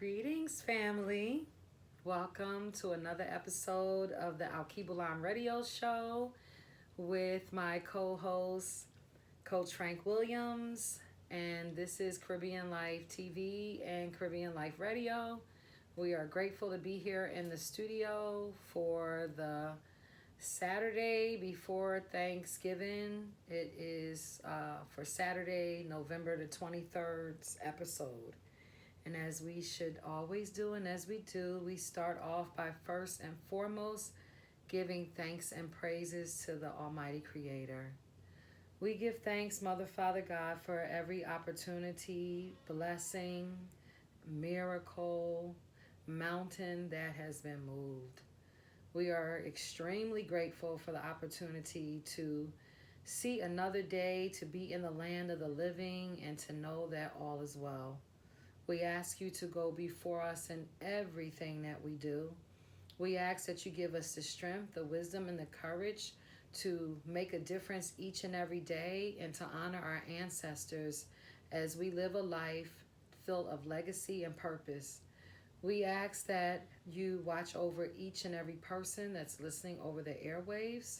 Greetings, family. Welcome to another episode of the Alkebulan radio show with my co host, Coach Frank Williams. And this is Caribbean Life TV and Caribbean Life Radio. We are grateful to be here in the studio for the Saturday before Thanksgiving. It is for Saturday, November the 23rd's episode. And as we should always do, and as we do, we start off by first and foremost giving thanks and praises to the Almighty Creator. We give thanks, Mother, Father, God, for every opportunity, blessing, miracle, mountain that has been moved. We are extremely grateful for the opportunity to see another day, to be in the land of the living, and to know that all is well. We ask you to go before us in everything that we do. We ask that you give us the strength, the wisdom, and the courage to make a difference each and every day and to honor our ancestors as we live a life filled of legacy and purpose. We ask that you watch over each and every person that's listening over the airwaves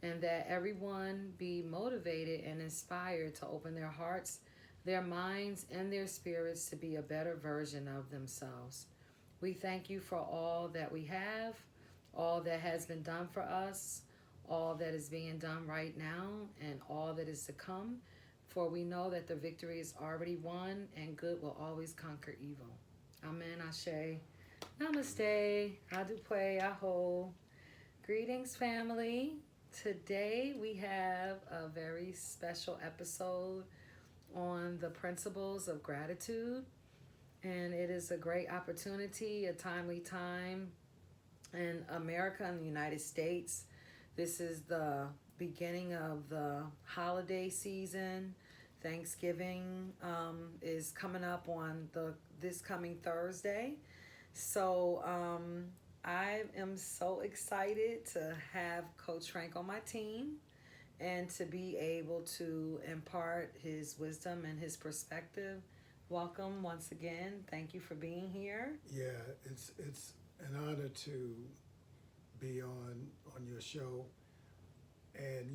and that everyone be motivated and inspired to open their hearts, their minds, and their spirits to be a better version of themselves. We thank you for all that we have, all that has been done for us, all that is being done right now, and all that is to come. For we know that the victory is already won and good will always conquer evil. Amen, Ashe. Namaste. Adupwe, Aho. Greetings, family. Today we have a very special episode on the principles of gratitude, and it is a great opportunity, a timely time in America and the United States. This is the beginning of the holiday season. Thanksgiving is coming up on this coming Thursday. So I am so excited to have Coach Frank on my team and to be able to impart his wisdom and his perspective. Welcome once again. Thank you for being here. Yeah, it's an honor to be on your show. And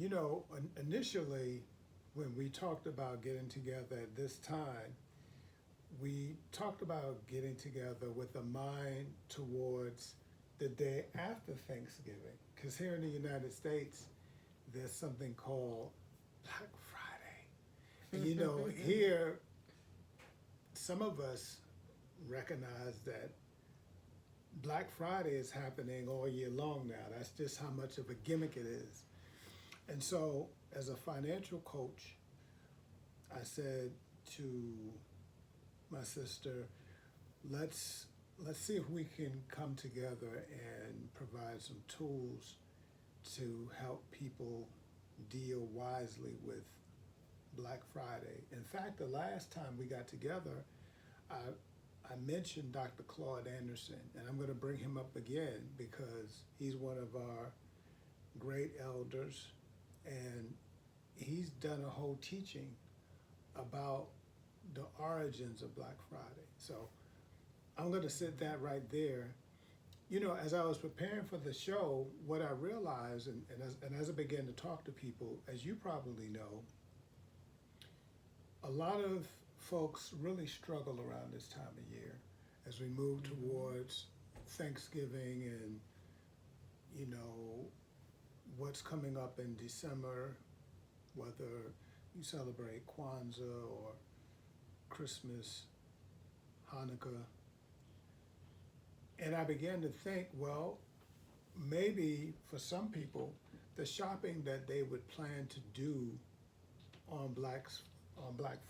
initially when we talked about getting together at this time, we talked about getting together with a mind towards the day after Thanksgiving. Because here in the United States, there's something called Black Friday. And here, some of us recognize that Black Friday is happening all year long now. That's just how much of a gimmick it is. And so, as a financial coach, I said to my sister, let's see if we can come together and provide some tools to help people deal wisely with Black Friday. In fact, the last time we got together, I mentioned Dr. Claude Anderson, and I'm going to bring him up again because he's one of our great elders, and he's done a whole teaching about the origins of Black Friday. So I'm going to set that right there. As I was preparing for the show, what I realized, and as I began to talk to people, as you probably know, a lot of folks really struggle around this time of year as we move towards Thanksgiving and, what's coming up in December, whether you celebrate Kwanzaa or Christmas, Hanukkah. And I began to think, well, maybe for some people, the shopping that they would plan to do on Black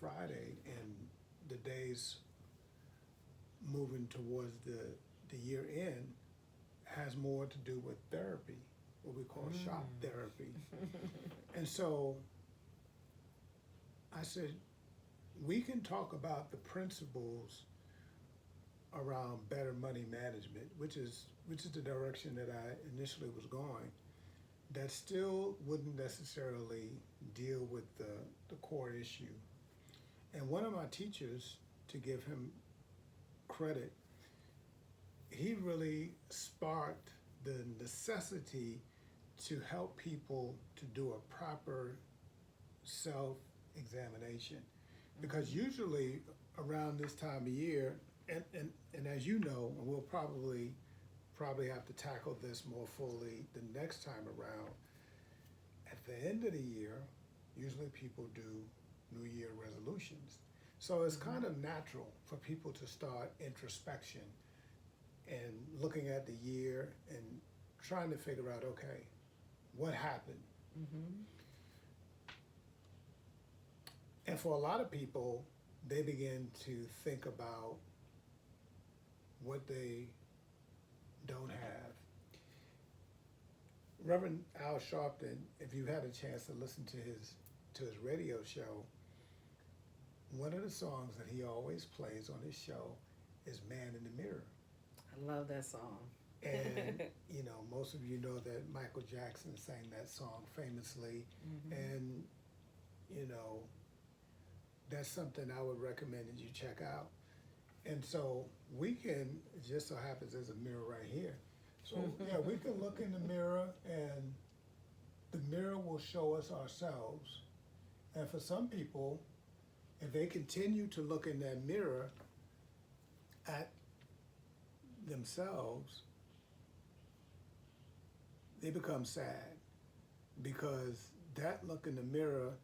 Friday and the days moving towards the year end has more to do with therapy, what we call shop therapy. And so I said, we can talk about the principles around better money management, which is the direction that I initially was going, that still wouldn't necessarily deal with the core issue. And one of my teachers, to give him credit, he really sparked the necessity to help people to do a proper self examination. Because Mm-hmm. usually around this time of year, and as you know, and we'll probably have to tackle this more fully the next time around, at the end of the year, usually people do New Year resolutions. So it's Mm-hmm. kind of natural for people to start introspection and looking at the year and trying to figure out, okay, what happened? Mm-hmm. And for a lot of people, they begin to think about what they don't have. Reverend Al Sharpton, if you've had a chance to listen to his radio show, one of the songs that he always plays on his show is "Man in the Mirror." I love that song. And you know, most of you know that Michael Jackson sang that song famously, Mm-hmm. and you know that's something I would recommend that you check out. And so we can, it just so happens there's a mirror right here. So yeah, we can look in the mirror and the mirror will show us ourselves. And for some people, if they continue to look in that mirror at themselves, they become sad because that look in the mirror,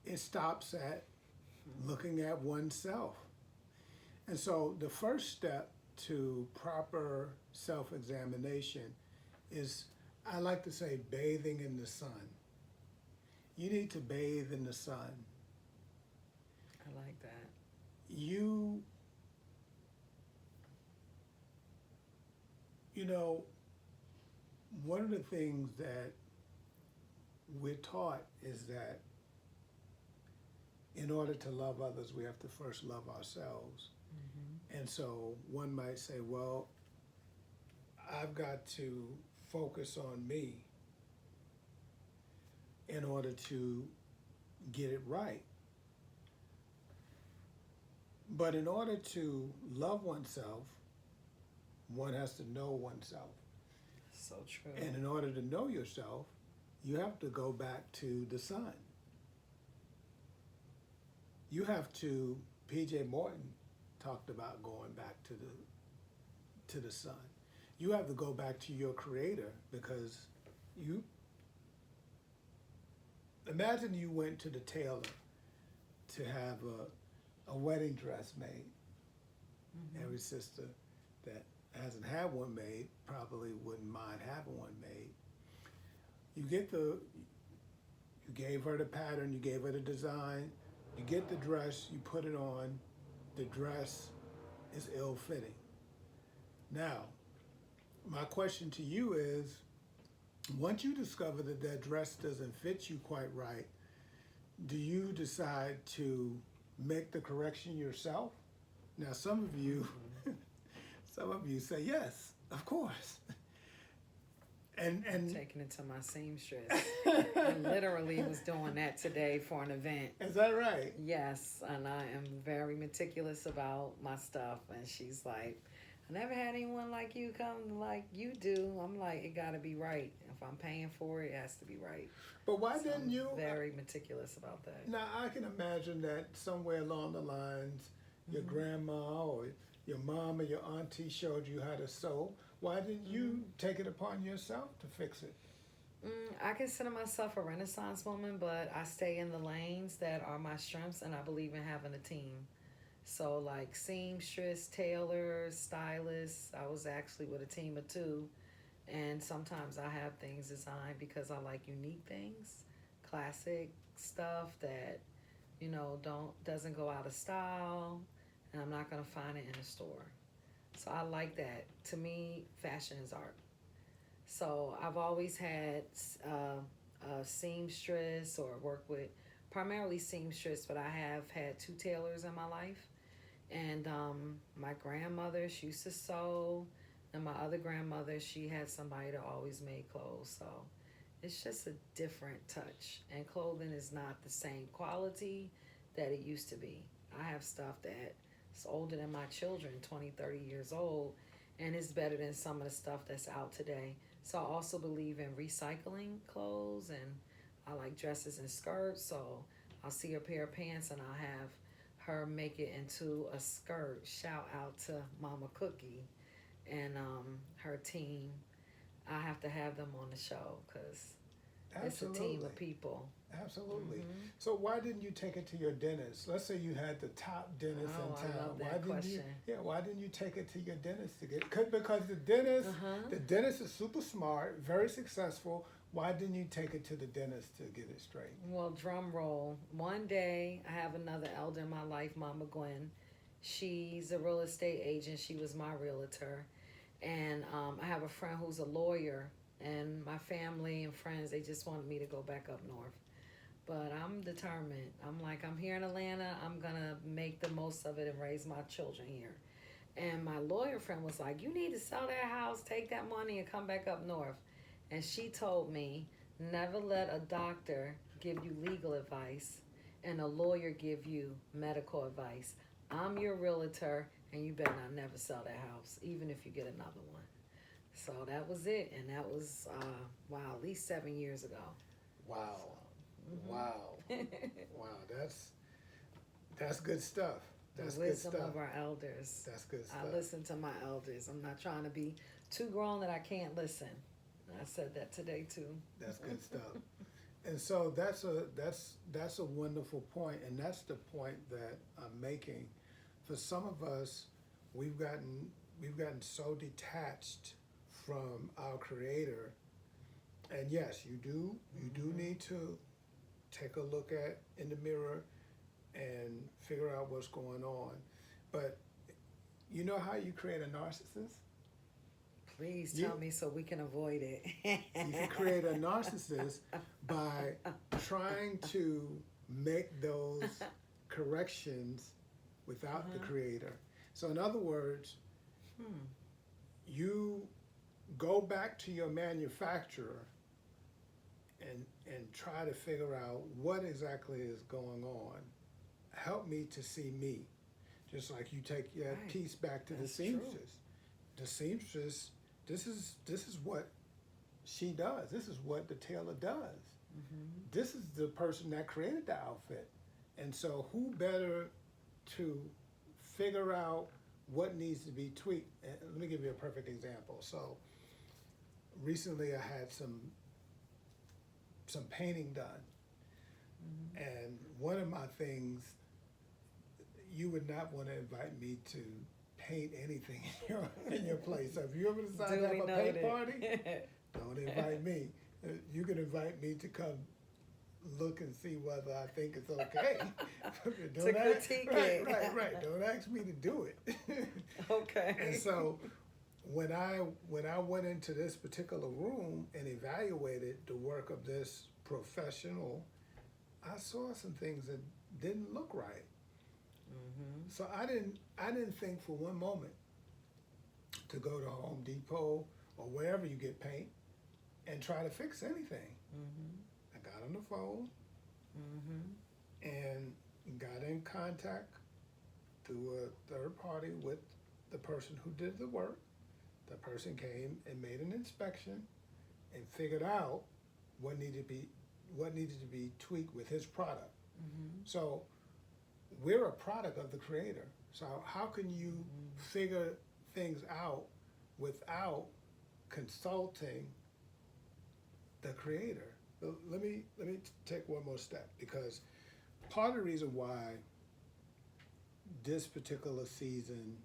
it stops at looking at oneself. And so the first step to proper self examination is, I like to say, bathing in the sun. You need to bathe in the sun. I like that. You, you know, one of the things that we're taught is that in order to love others, we have to first love ourselves. Mm-hmm. And so one might say, well, I've got to focus on me in order to get it right. But in order to love oneself, one has to know oneself. So true. And in order to know yourself, you have to go back to the sun. You have to, PJ Morton talked about going back to the sun. You have to go back to your creator because you imagine you went to the tailor to have a wedding dress made. Mm-hmm. Every sister that hasn't had one made probably wouldn't mind having one made. You get the, you gave her the pattern, you gave her the design, you get the dress, you put it on, the dress is ill fitting. Now, my question to you is, once you discover that that dress doesn't fit you quite right, do you decide to make the correction yourself? Now, some of you, Mm-hmm. some of you say yes, of course. I'm And taking it to my seamstress. I literally was doing that today for an event. is that right? Yes, and I am very meticulous about my stuff. And she's like, I never had anyone like you come like you do. I'm like, it got to be right. If I'm paying for it, it has to be right. But why So didn't I'm you? very meticulous about that. Now I can imagine that somewhere along the lines, your Mm-hmm. grandma or your mom or your auntie showed you how to sew. Why didn't Mm-hmm. you take it upon yourself to fix it? I consider myself a Renaissance woman, but I stay in the lanes that are my strengths, and I believe in having a team. So, like seamstress, tailors, stylists, I was actually with a team of two. And sometimes I have things designed because I like unique things, classic stuff that doesn't go out of style, and I'm not gonna find it in a store. So I like that. To me, fashion is art. So I've always had a seamstress or work with primarily seamstress, but I have had two tailors in my life. And my grandmother, she used to sew, and my other grandmother, she had somebody that always made clothes. So it's just a different touch. And clothing is not the same quality that it used to be. I have stuff that It's older than my children, 20, 30 years old, and it's better than some of the stuff that's out today. So I also believe in recycling clothes, and I like dresses and skirts. So I'll see a pair of pants and I'll have her make it into a skirt. Shout out to Mama Cookie and her team. I have to have them on the show because it's a team Absolutely. of people. Absolutely. Hmm. So why didn't you take it to your dentist? Let's say you had the top dentist Oh, in I town. love Why that didn't you? question. Yeah, why didn't you take it to your dentist to get? Because Uh huh. the dentist is super smart, very successful. Why didn't you take it to the dentist to get it straight? Well, drum roll. One day, I have another elder in my life, Mama Gwen. She's a real estate agent. She was my realtor. And I have a friend who's a lawyer. And my family and friends, they just wanted me to go back up north. But I'm determined. I'm like, I'm here in Atlanta. I'm going to make the most of it and raise my children here. And my lawyer friend was like, you need to sell that house, take that money, and come back up north. And she told me, never let a doctor give you legal advice and a lawyer give you medical advice. I'm your realtor, and you better not never sell that house, even if you get another one. So that was it. And that was, wow, at least 7 years ago. Wow, So, wow, wow. That's good stuff. the That's good wisdom stuff. of our elders. That's good I stuff. listen to my elders. I'm not trying to be too grown that I can't listen. I said that today too. That's good stuff. And so that's a wonderful point, and that's the point that I'm making. For some of us, we've gotten we've gotten so detached from our Creator. And yes, you do Mm-hmm. need to take a look at in the mirror and figure out what's going on. But you know how you create a narcissist? Please You tell me so we can avoid it. you can create a narcissist by trying to make those corrections without the Uh-huh. creator. So in other words, Hmm. you go back to your manufacturer and try to figure out what exactly is going on. Help me to see me. Just like you take your Right. piece back to the That's true. seamstress. The seamstress, this is what she does. This is what the tailor does. Mm-hmm. This is the person that created the outfit. And so who better to figure out what needs to be tweaked? And let me give you a perfect example. So recently I had some painting done, Mm-hmm. and one of my things, you would not want to invite me to paint anything in your place. So if you ever decide to have Duly a paint noted. party, don't invite me. You can invite me to come look and see whether I think it's okay. To critique right, it. right. Don't ask me to do it. Okay. And so when I went into this particular room and evaluated the work of this professional, I saw some things that didn't look right. Mm-hmm. So I didn't think for one moment to go to Home Depot or wherever you get paint and try to fix anything. Mm-hmm. I got on the phone Mm-hmm. and got in contact through a third party with the person who did the work. The person came and made an inspection and figured out what needed to be tweaked with his product. Mm-hmm. So we're a product of the creator. So how can you figure things out without consulting the creator? Let me take one more step, because part of the reason why this particular season,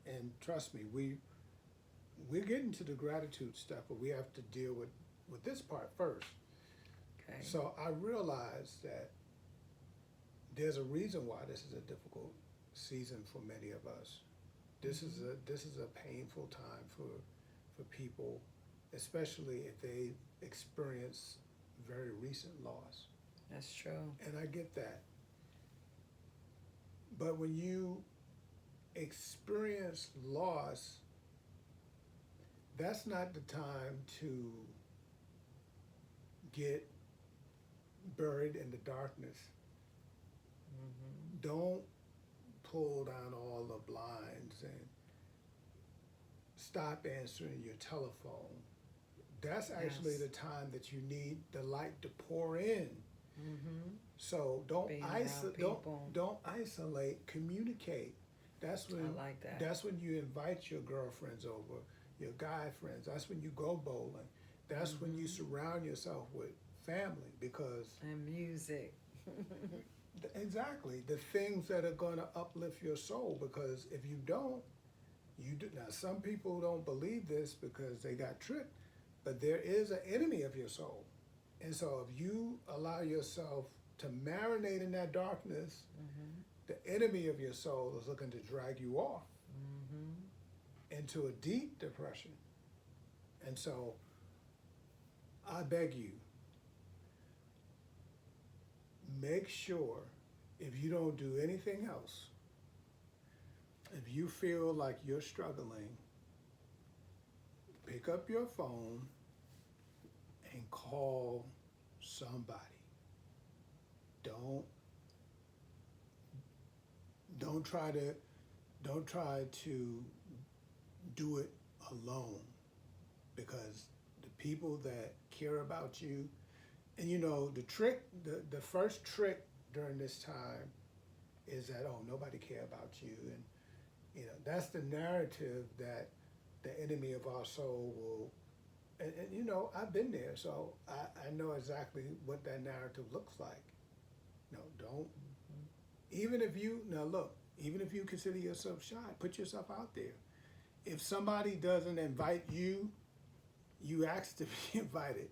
and trust me, we're getting to the gratitude stuff, but we have to deal with this part first. Okay. So I realize that there's a reason why this is a difficult season for many of us. This is a painful time for people, especially if they experience very recent loss. That's true. And I get that. But when you experience loss, that's not the time to get buried in the darkness. Mm-hmm. Don't pull down all the blinds and stop answering your telephone. That's actually Yes. the time that you need the light to pour in. Mm-hmm. So don't Being around people. don't isolate. Communicate. That's I when like that. that's when you invite your girlfriends over, your guy friends. That's when you go bowling. That's when you Mm-hmm. surround yourself with family because And music. exactly the things that are going to uplift your soul. Because if you don't, you do. Now some people don't believe this because they got tricked, but there is an enemy of your soul. And so if you allow yourself to marinate in that darkness, Mm-hmm. the enemy of your soul is looking to drag you off Mm-hmm. into a deep depression. And so I beg you, make sure if you don't do anything else, if you feel like you're struggling, pick up your phone and call somebody. Don't don't try to don't try to do it alone because the people that care about you and the first trick during this time is that nobody care about you, and that's the narrative that the enemy of our soul will and I've been there, so I know exactly what that narrative looks like. No, don't. Even if you now look, even if you consider yourself shy, put yourself out there. If somebody doesn't invite you, you ask to be invited.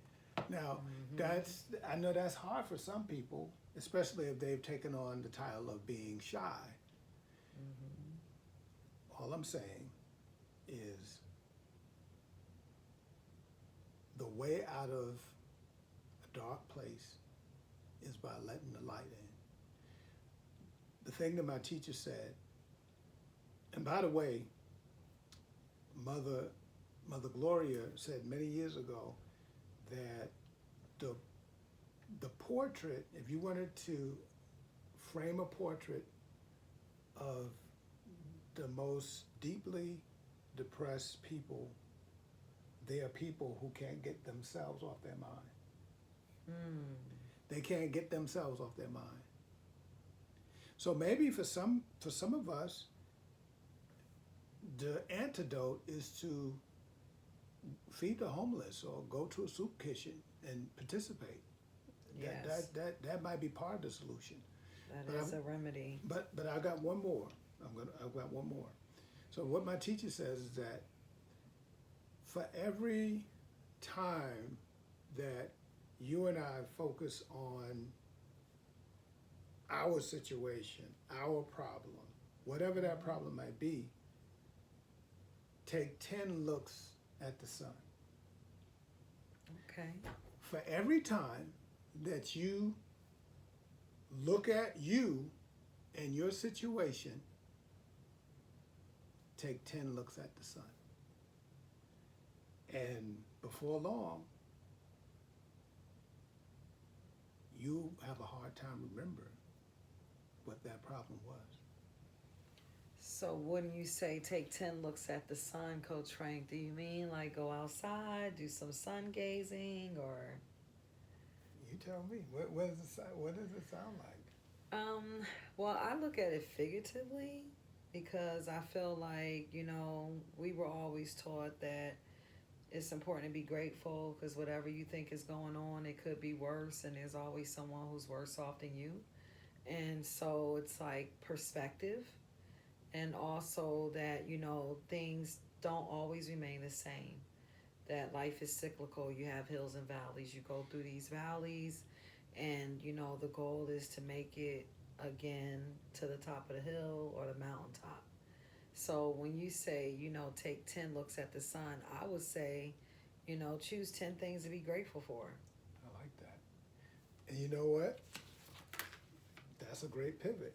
Now, Mm-hmm. that's I know that's hard for some people, especially if they've taken on the title of being shy. Mm-hmm. All I'm saying is the way out of a dark place is by letting the light in. The thing that my teacher said, and by the way, Mother Mother Gloria said many years ago that the the portrait, if you wanted to frame a portrait of the most deeply depressed people, they are people who can't get themselves off their mind. Mm. They can't get themselves off their mind. So maybe for some of us, the antidote is to feed the homeless or go to a soup kitchen and participate. That Yes. that that that might be part of the solution. That But is a remedy. but I got one more. I've got one more. So what my teacher says is that for every time that you and I focus on our situation, our problem, whatever that Mm-hmm. problem might be, take 10 looks at the sun. Okay. For every time that you look at you and your situation, take 10 looks at the sun. And before long, you have a hard time remembering what that problem was. So when you say take 10 looks at the sun, Coach Frank, do you mean like go outside, do some sun gazing, or You tell me. What does it sound like? um well, I look at it figuratively because I feel like, we were always taught that it's important to be grateful because whatever you think is going on, it could be worse, and there's always someone who's worse off than you. And so it's like perspective, and also that, things don't always remain the same, that life is cyclical. You have hills and valleys. You go through these valleys, and the goal is to make it again to the top of the hill or the mountaintop. So when you say, take 10 looks at the sun, I would say, choose 10 things to be grateful for. I like that. And you know what? That's a great pivot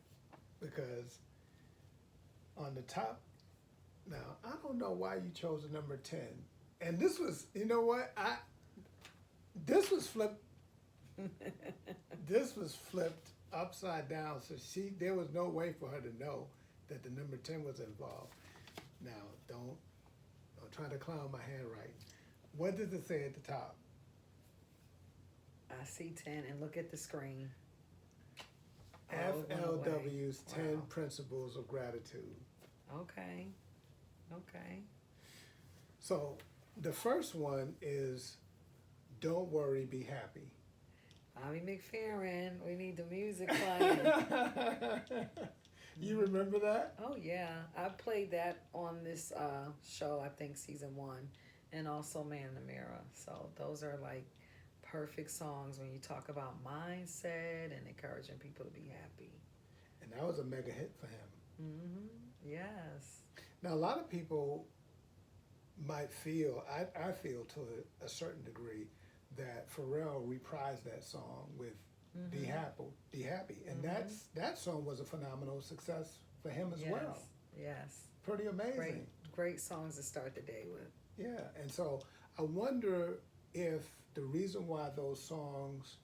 because on the top, now I don't know why you chose the number 10. And this was, you know what? This was flipped this was flipped upside down. So there was no way for her to know that the number 10 was involved. Now, don't try to clown my handwriting. What does it say at the top? I see 10 and look at the screen. Oh, it went away. FLW's 10 Wow. Principles of Gratitude. Okay. Okay. So the first one is don't worry, be happy. Bobby McFerrin, we need the music playing. You remember that? Oh yeah, I played that on this show. I think season 1, and also Man in the Mirror. So those are like perfect songs when you talk about mindset and encouraging people to be happy. And that was a mega hit for him. Yes. Now, a lot of people might feel, I feel to a certain degree, that Pharrell reprised that song with Be Happy. And that song was a phenomenal success for him as well. Yes. Pretty amazing. Great songs to start the day with. Yeah, and so I wonder if the reason why those songs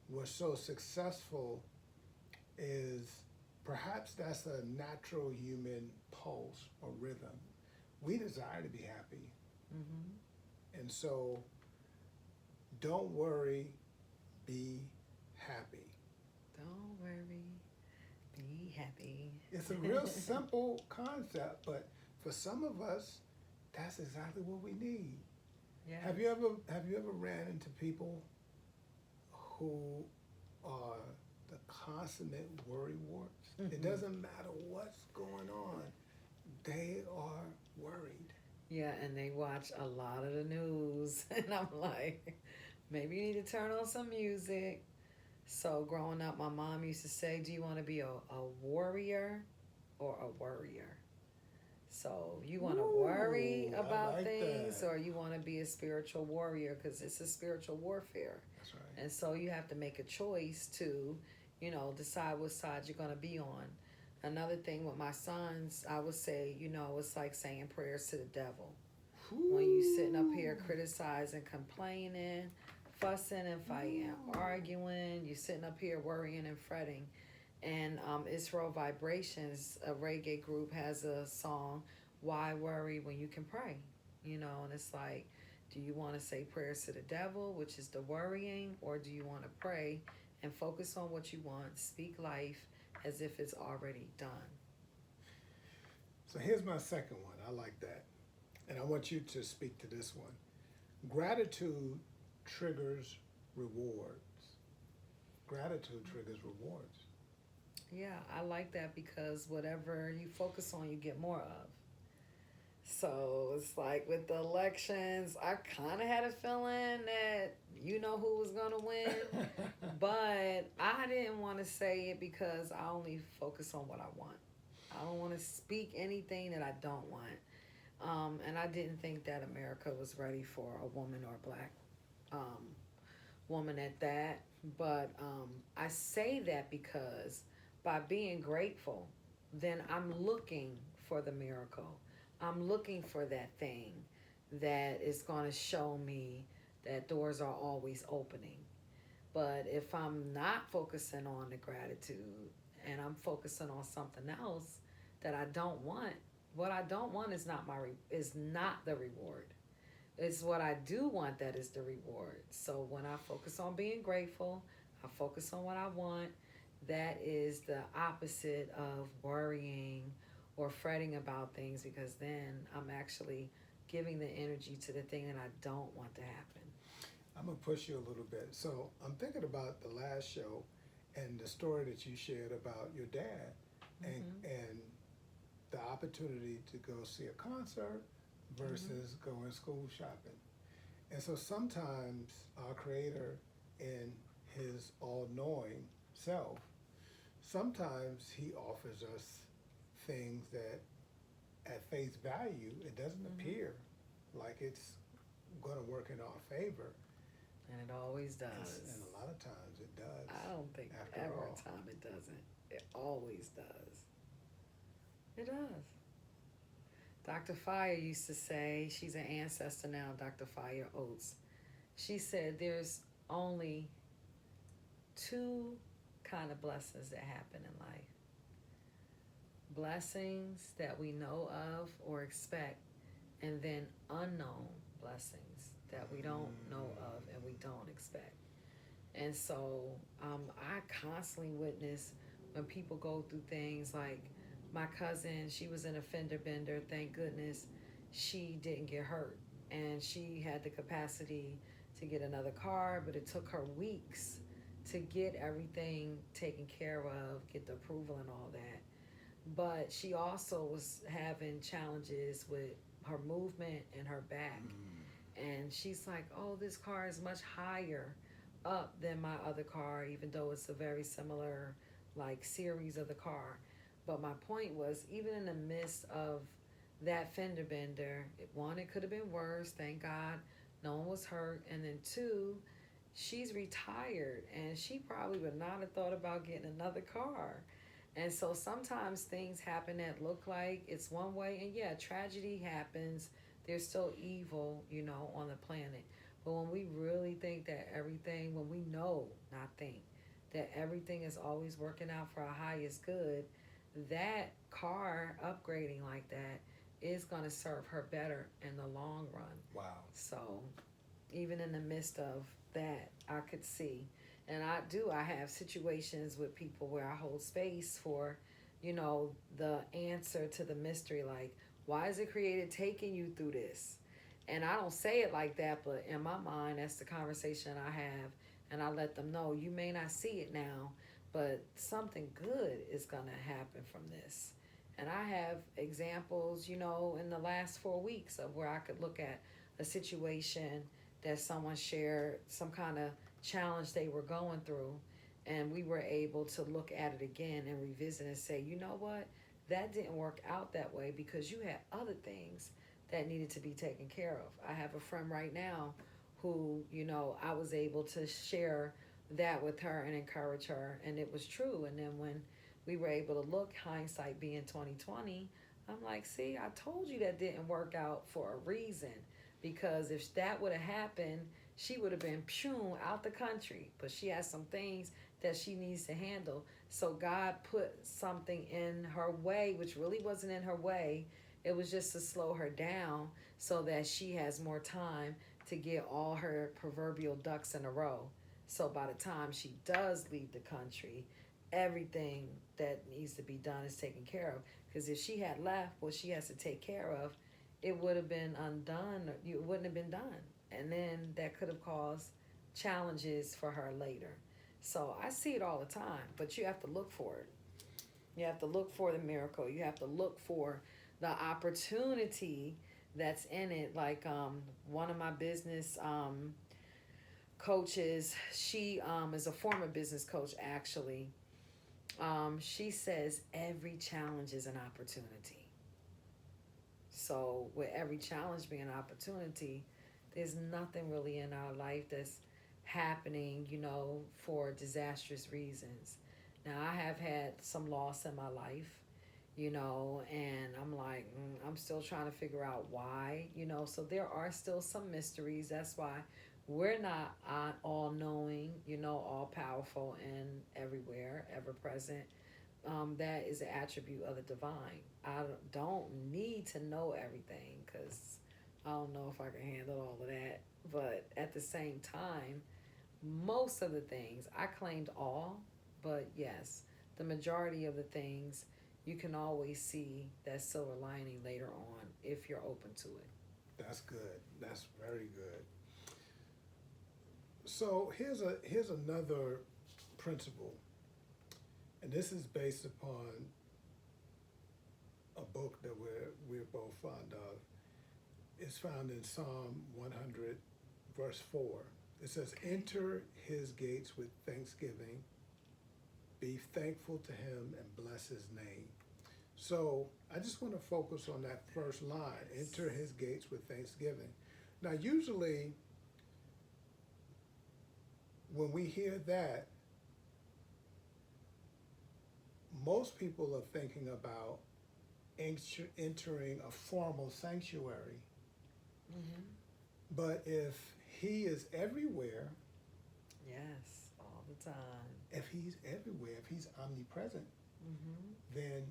were so successful is perhaps that's a natural human pulse or rhythm. We desire to be happy. And so don't worry, be happy. Don't worry, be happy. It's a real simple concept, but for some of us, that's exactly what we need. Yeah. Have you ever ran into people who are the consummate worry warts? It doesn't matter what's going on, they are worried. Yeah, and they watch a lot of the news, and I'm like, maybe you need to turn on some music. So growing up, my mom used to say, do you want to be a warrior or a worrier? So you want to worry about like things, that. or you want to be a spiritual warrior, because it's a spiritual warfare. That's right. And so you have to make a choice to, decide what side you're going to be on. Another thing with my sons, I would say, it's like saying prayers to the devil. When you sitting up here criticizing, complaining, fussing and fighting, arguing, you sitting up here worrying and fretting. And Israel Vibrations, a reggae group, has a song, Why Worry When You Can Pray? And it's like, do you want to say prayers to the devil, which is the worrying, or do you want to pray and focus on what you want, speak life as if it's already done? So here's my second one. I like that. And I want you to speak to this one. Gratitude triggers rewards. Gratitude triggers rewards. Yeah, I like that, because whatever you focus on, you get more of. So it's like with the elections, I kind of had a feeling that who was going to win, but I didn't want to say it because I only focus on what I want. I don't want to speak anything that I don't want. And I didn't think that America was ready for a woman or a black woman at that. But I say that because by being grateful, then I'm looking for the miracle. I'm looking for that thing that is going to show me that doors are always opening. But if I'm not focusing on the gratitude and I'm focusing on something else that I don't want, what I don't want is not the reward. It's what I do want that is the reward. So when I focus on being grateful, I focus on what I want. That is the opposite of worrying or fretting about things, because then I'm actually giving the energy to the thing that I don't want to happen. I'm going to push you a little bit. So I'm thinking about the last show and the story that you shared about your dad and the opportunity to go see a concert versus going school shopping. And so sometimes our Creator, in His all-knowing self, sometimes He offers us things that at face value, it doesn't appear like it's going to work in our favor. And it always does. And a lot of times it does. I don't think ever a time it doesn't. It always does. It does. Dr. Fire used to say, she's an ancestor now, Dr. Fire Oates. She said there's only 2 kind of blessings that happen in life. blessings that we know of or expect, and then unknown blessings that we don't know of and we don't expect. And so I constantly witness when people go through things like my cousin, she was in a fender bender. Thank goodness she didn't get hurt. And she had the capacity to get another car, but it took her weeks to get everything taken care of, get the approval and all that. But she also was having challenges with her movement and her back. And she's like, oh, this car is much higher up than my other car, even though it's a very similar like series of the car. But my point was, even in the midst of that fender bender, one, it could have been worse. Thank God no one was hurt. And then two, she's retired and she probably would not have thought about getting another car. And so sometimes things happen that look like it's one way, and yeah, tragedy happens. There's still evil, on the planet. But when we really think that everything, when we know, not think, that everything is always working out for our highest good, that car upgrading like that is going to serve her better in the long run. Wow. So even in the midst of that, I could see. And I have situations with people where I hold space for, the answer to the mystery. Like, why is it created taking you through this? And I don't say it like that, but in my mind, that's the conversation I have. And I let them know, you may not see it now, but something good is going to happen from this. And I have examples, in the last 4 weeks of where I could look at a situation that someone shared, some kind of challenge they were going through, and we were able to look at it again and revisit and say, you know what, that didn't work out that way because you had other things that needed to be taken care of. I have a friend right now who, I was able to share that with her and encourage her, and it was true. And then when we were able to look, hindsight being 2020, I'm like, see, I told you that didn't work out for a reason, because if that would have happened, she would have been out the country. But she has some things that she needs to handle. So God put something in her way, which really wasn't in her way. It was just to slow her down so that she has more time to get all her proverbial ducks in a row. So by the time she does leave the country, everything that needs to be done is taken care of. Because if she had left what she has to take care of, it would have been undone. It wouldn't have been done. And then that could have caused challenges for her later. So I see it all the time, but you have to look for it. You have to look for the miracle. You have to look for the opportunity that's in it. Like one of my business coaches, she is a former business coach actually. She says every challenge is an opportunity. So with every challenge being an opportunity, there's nothing really in our life that's happening, for disastrous reasons. Now, I have had some loss in my life, and I'm like, I'm still trying to figure out why, so there are still some mysteries. That's why we're not all knowing, all powerful and everywhere, ever present. That is an attribute of the divine. I don't need to know everything because I don't know if I can handle all of that. But at the same time, most of the things I claimed all, but yes, the majority of the things you can always see that silver lining later on if you're open to it. That's good. That's very good. So here's another principle, and this is based upon a book that we're both fond of. It's found in Psalm 100, verse 4. It says, "Enter his gates with thanksgiving, be thankful to him, and bless his name." So I just want to focus on that first line, enter his gates with thanksgiving. Now, usually when we hear that, most people are thinking about entering a formal sanctuary. Mm-hmm. But if he is everywhere, Yes, all the time. if he's everywhere, if he's omnipresent, Mm-hmm. then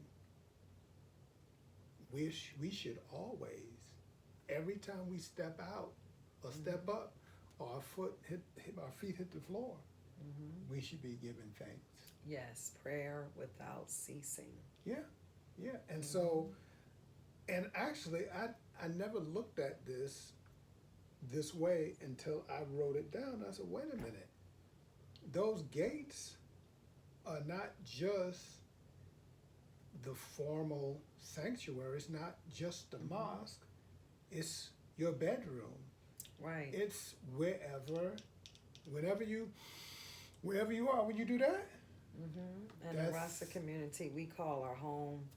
we should always, every time we step out or step up, or our feet hit the floor, we should be giving thanks. Yes, prayer without ceasing. Yeah, yeah. And so, and actually, I never looked at this way until I wrote it down. I said, wait a minute, those gates are not just the formal sanctuary. It's not just the mosque. It's your bedroom. Right. It's wherever you are when you do that. And the Rasta community, we call our home.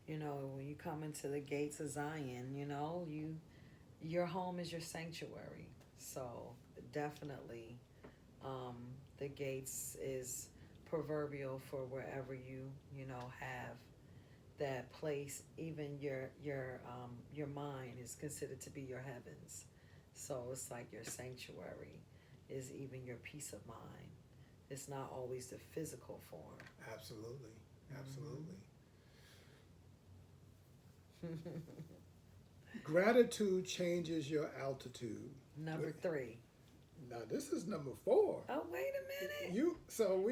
You know, when you come into the gates of Zion, you know, your home is your sanctuary. So definitely, the gates is proverbial for wherever you know have that place. Even your mind is considered to be your heavens. So it's like your sanctuary is even your peace of mind. It's not always the physical form. Absolutely, absolutely. Gratitude changes your altitude. Number 3. Now this is number 4. Oh, wait a minute.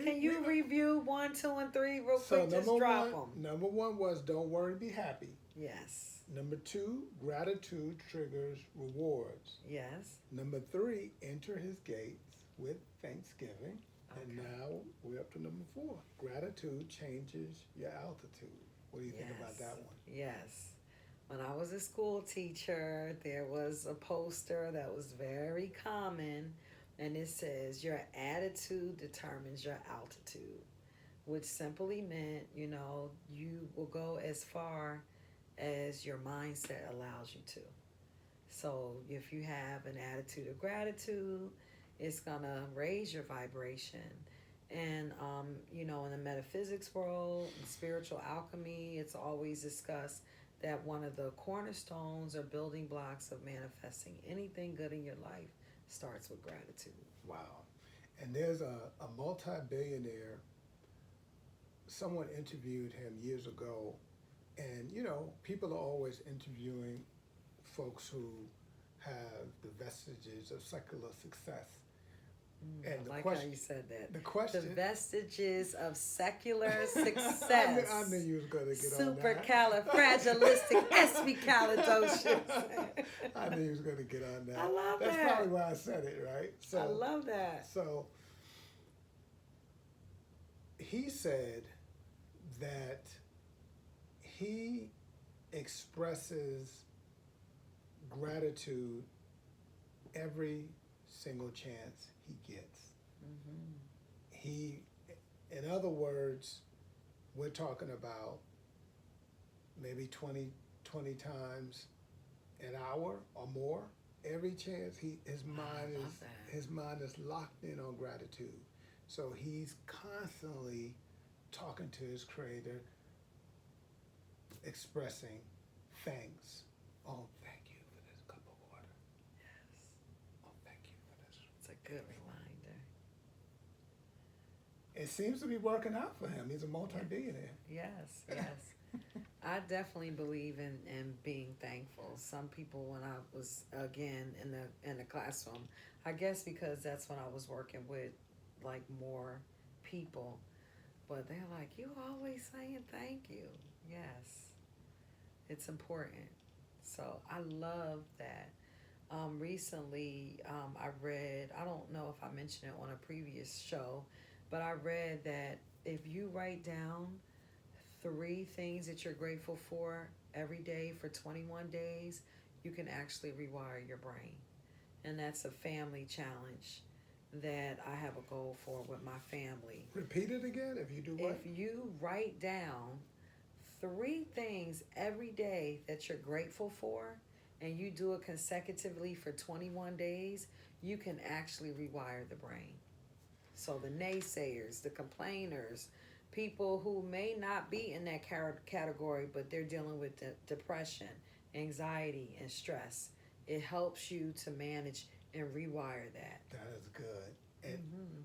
Can you review 1, 2, and 3 real quick? Just drop them. Number 1 was don't worry, be happy. Yes. Number 2, gratitude triggers rewards. Yes. Number 3, enter his gates with thanksgiving. Okay. And now we're up to number 4. Gratitude changes your altitude. What do you think about that one? Yes. When I was a school teacher, there was a poster that was very common, and it says, your attitude determines your altitude, which simply meant, you know, you will go as far as your mindset allows you to. So if you have an attitude of gratitude, it's going to raise your vibration. And, you know, in the metaphysics world, in spiritual alchemy, it's always discussed that one of the cornerstones or building blocks of manifesting anything good in your life starts with gratitude. Wow. And there's a multi-billionaire, someone interviewed him years ago, and, you know, people are always interviewing folks who have the vestiges of secular success. And I like how you said that. The question. The vestiges of secular success. I knew you was going to get on that. Supercalifragilisticexpialidocious. I knew you was going to get on that. I love That's that. That's probably why I said it, right? I love that. So he said that he expresses gratitude every single chance he gets. In other words, we're talking about maybe 20 times an hour or more. Every chance his mind is locked in on gratitude. So he's constantly talking to his creator, expressing thanks. Oh, thank you for this cup of water. Yes. Oh, thank you for this. It's a good reminder. It seems to be working out for him. He's a multi-billionaire. Yes, yes. I definitely believe in being thankful. Some people, when I was again in the classroom, I guess because that's when I was working with like more people, but they're like, you always saying thank you. Yes, it's important. So I love that. Recently, I read, I don't know if I mentioned it on a previous show, but I read that if you write down 3 things that you're grateful for every day for 21 days, you can actually rewire your brain. And that's a family challenge that I have a goal for with my family. Repeat it again. If you do what? If you write down 3 things every day that you're grateful for, and you do it consecutively for 21 days, you can actually rewire the brain. So the naysayers, the complainers, people who may not be in that category, but they're dealing with depression, anxiety, and stress, it helps you to manage and rewire that. That is good. And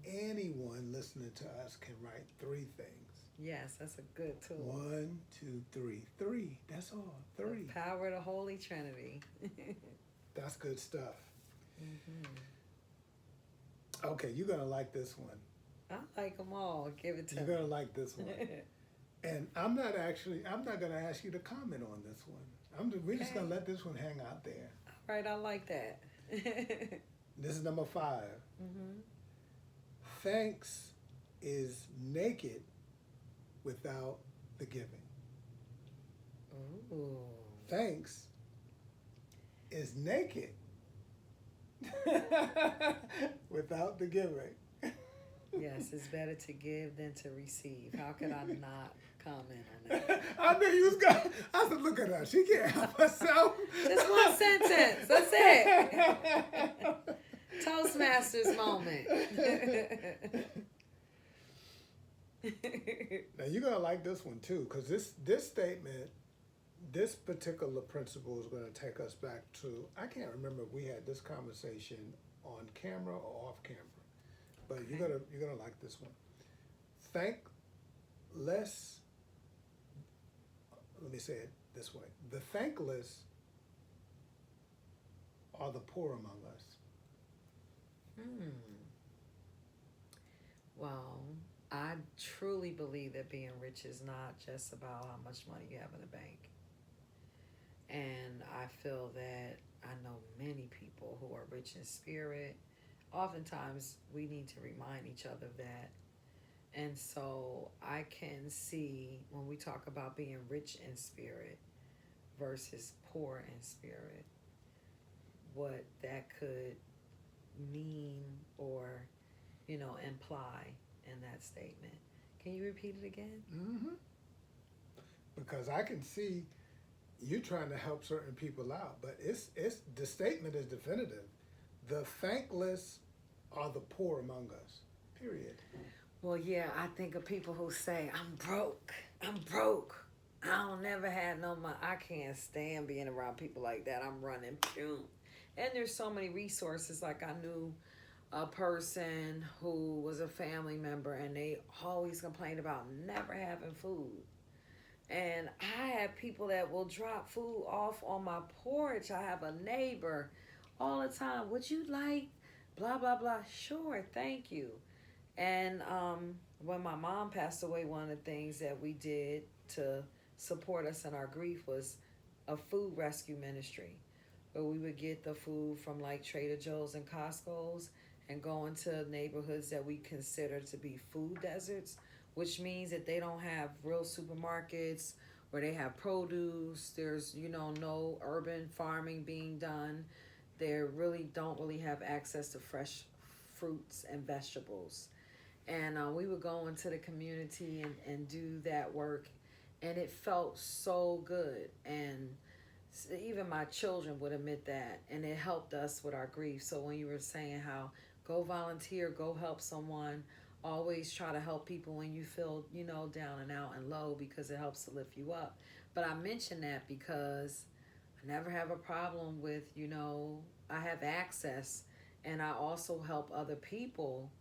anyone listening to us can write 3 things. Yes, that's a good tool. 1, 2, 3. 3. That's all. 3. The power of the Holy Trinity. That's good stuff. Mm-hmm. Okay, you're going to like this one. I like them all. Give it to You're me. going to like this one. And I'm not going to ask you to comment on this one. We're just going to let this one hang out there. All right, I like that. This is number 5. Mm-hmm. Thanks is naked without the giving. Ooh. Thanks is naked without the giving. Yes, it's better to give than to receive. How could I not comment on that? I knew you was going. I said, look at her. She can't help herself. Just one sentence. That's it. Toastmasters moment. Now you're gonna like this one too, because this statement, this particular principle is gonna take us back to, I can't remember if we had this conversation on camera or off camera, but Okay. you're gonna like this one. Thankless. Let me say it this way: the thankless are the poor among us. Well, I truly believe that being rich is not just about how much money you have in the bank. And I feel that I know many people who are rich in spirit. Oftentimes, we need to remind each other of that. And so I can see when we talk about being rich in spirit versus poor in spirit, what that could mean or, imply in that statement. Can you repeat it again? Mm-hmm. Because I can see you trying to help certain people out, but it's the statement is definitive. The thankless are the poor among us. Period. Well, yeah, I think of people who say, I'm broke. I'm broke. I don't never had no money. I can't stand being around people like that. I'm running. Pew. And there's so many resources. Like I knew a person who was a family member and they always complained about never having food. And I have people that will drop food off on my porch. I have a neighbor all the time. Would you like blah, blah, blah? Sure, thank you. And when my mom passed away, one of the things that we did to support us in our grief was a food rescue ministry where we would get the food from like Trader Joe's and Costco's and go into neighborhoods that we consider to be food deserts, which means that they don't have real supermarkets where they have produce. There's, no urban farming being done. They really don't have access to fresh fruits and vegetables. And we would go into the community and do that work. And it felt so good. And even my children would admit that. And it helped us with our grief. So when you were saying how go volunteer, go help someone, always try to help people when you feel, down and out and low because it helps to lift you up. But I mention that because I never have a problem with, I have access. And I also help other people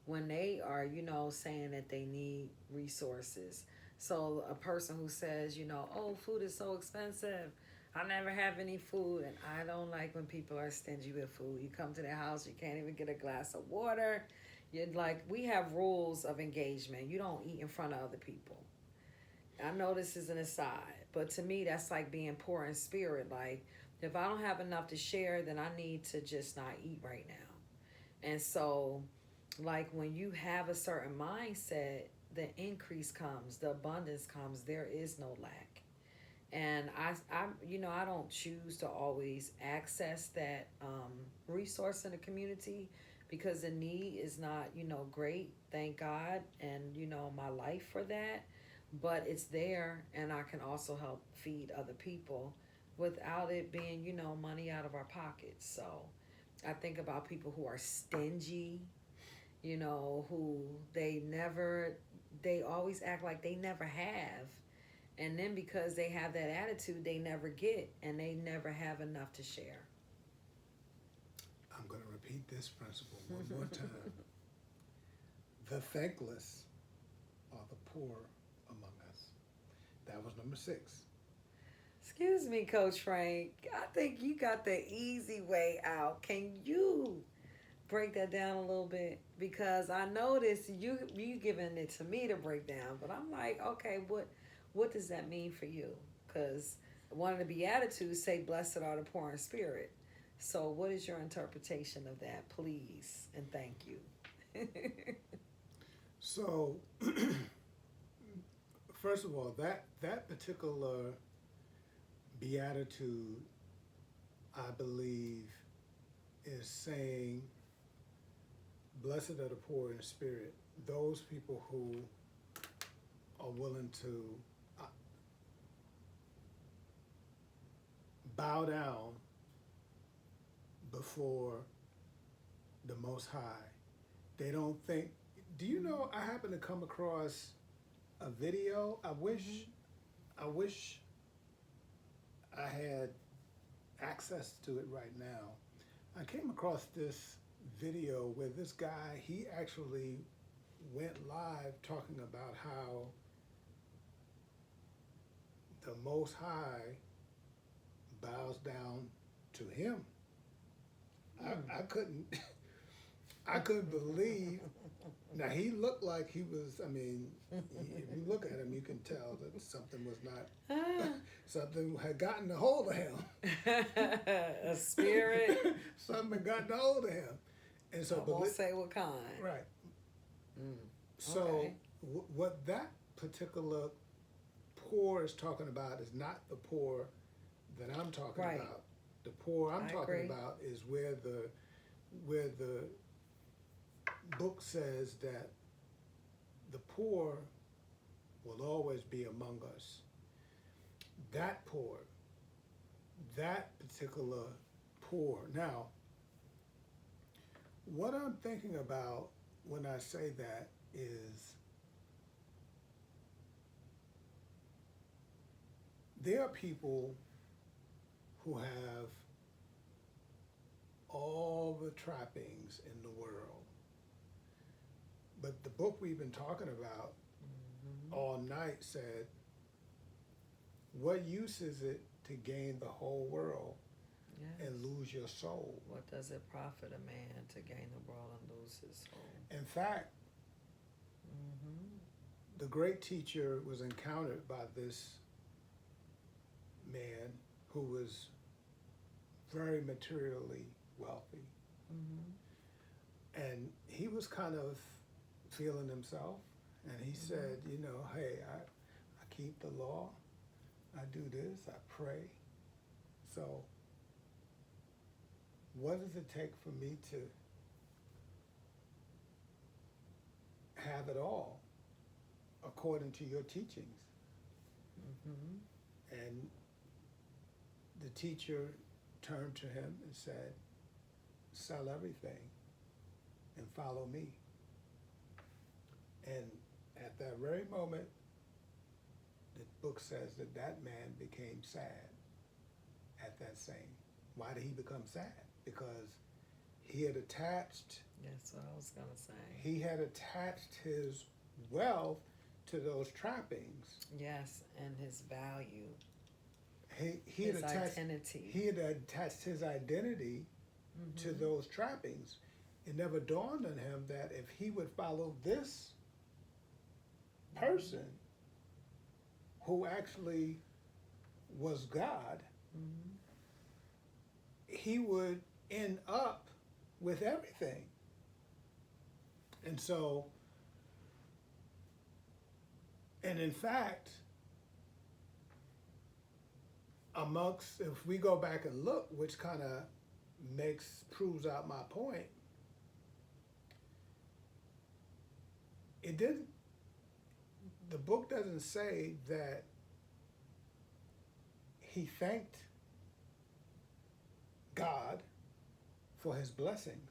when they are, saying that they need resources. So a person who says, oh, food is so expensive. I never have any food. And I don't like when people are stingy with food. You come to their house, you can't even get a glass of water. You're like, we have rules of engagement. You don't eat in front of other people. I know this is an aside, but to me, that's like being poor in spirit. Like, if I don't have enough to share, then I need to just not eat right now. And so, like, when you have a certain mindset, the increase comes, the abundance comes, there is no lack. And I don't choose to always access that resource in the community because the need is not, great, thank God, and, my life for that. But it's there, and I can also help feed other people without it being, money out of our pockets. So I think about people who are stingy, who they always act like they never have. And then because they have that attitude, they never get, and they never have enough to share. I'm going to repeat this principle one more time. The thankless are the poor among us. That was number 6. Excuse me, Coach Frank. I think you got the easy way out. Can you break that down a little bit? Because I noticed you giving it to me to break down, but I'm like, okay, what does that mean for you? Because one of the Beatitudes say, "Blessed are the poor in spirit." So, what is your interpretation of that, please, and thank you. So, first of all, that particular beatitude, I believe, is saying, "Blessed are the poor in spirit." Those people who are willing to bow down before the Most High. They don't think. Do you know? I happened to come across a video. I wish I had access to it right now. I came across this video where this guy, he actually went live talking about how the Most High bows down to him. I couldn't I couldn't believe. Now he looked like he was. I mean, if you look at him, you can tell that something was not. Something had gotten a hold of him. A spirit. Something had gotten a hold of him, and so. I won't say what kind. Right. Mm. So Okay. what that particular poor is talking about is not the poor that I'm talking Right. about. The poor I'm I talking agree. about is where the book says that the poor will always be among us. That poor, that particular poor. Now, what I'm thinking about when I say that is there are people who have all the trappings in the world. But the book we've been talking about all night said, what use is it to gain the whole world Yes. and lose your soul? What does it profit a man to gain the world and lose his soul? In fact, the great teacher was encountered by this man who was very materially wealthy. And he was kind of feeling himself. And he said, you know, hey, I keep the law. I do this. I pray. So what does it take for me to have it all according to your teachings? And the teacher turned to him and said, sell everything and follow me. And at that very moment, the book says that that man became sad at that saying. Why did he become sad? Because he had attached. That's what I was going to say. He had attached his wealth to those trappings. Yes, and his value. He his had attached, identity. He had attached his identity to those trappings. It never dawned on him that if he would follow this person who actually was God, he would end up with everything. And so, and in fact, amongst, if we go back and look, which kind of proves out my point, it didn't, the book doesn't say that he thanked God for his blessings.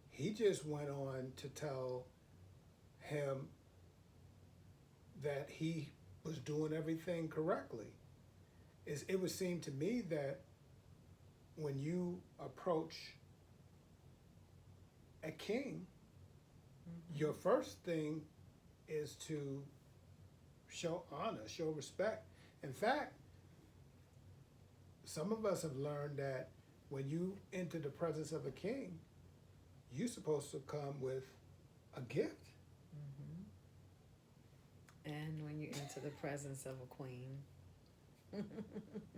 He just went on to tell him that he was doing everything correctly. It would seem to me that when you approach a king, your first thing is to show honor, show respect. In fact, some of us have learned that when you enter the presence of a king, you're supposed to come with a gift. And when you enter the presence of a queen.